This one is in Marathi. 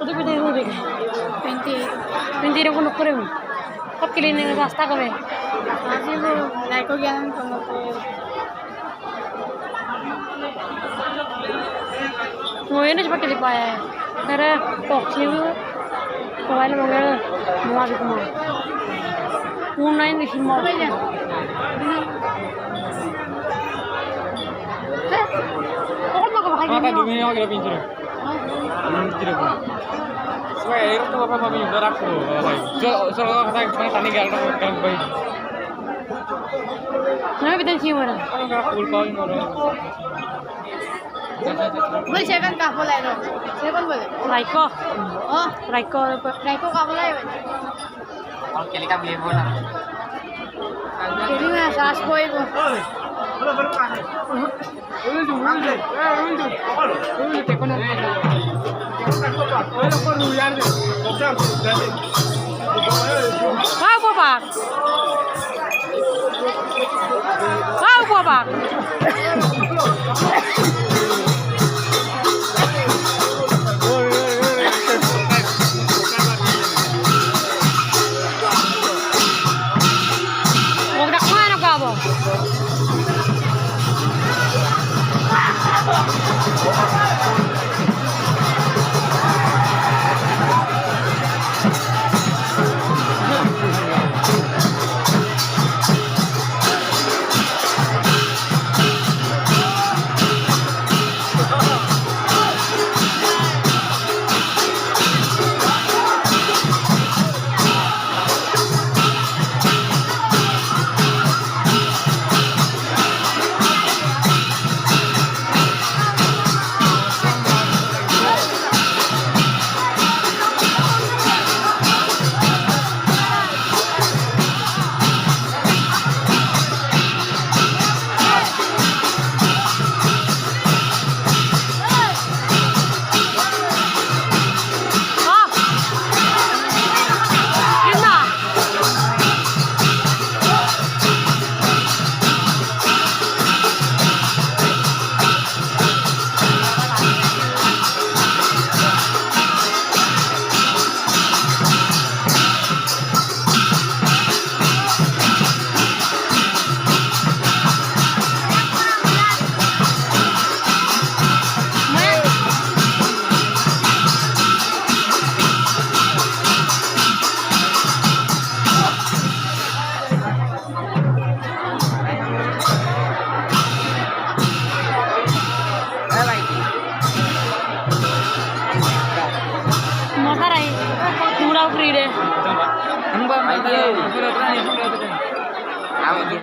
Itu beda itu deh. 20 को नुक्करे में कब के लिए रास्ता कब है आगे वो लाइको ज्ञान कम वो ये नहीं चुप के लिए पाया है तेरे पॉक्सी में मोबाइल वगैरह मोबाइल को मार ऑनलाइन भी सिम मार और मग भाई apa dunia kira pinjir pinjir pun so air tuh apa mami udah aku so kata cuma tani galau kan bayi nah betul sih mana full kau ini orang बोल सेवन का बोला है सेवन बोले राइको ओ राइको राइको का बोला है और केले का बले बोला केली में सास कोई वो Kau bapak kau bapak mau gerak mana kau? আমি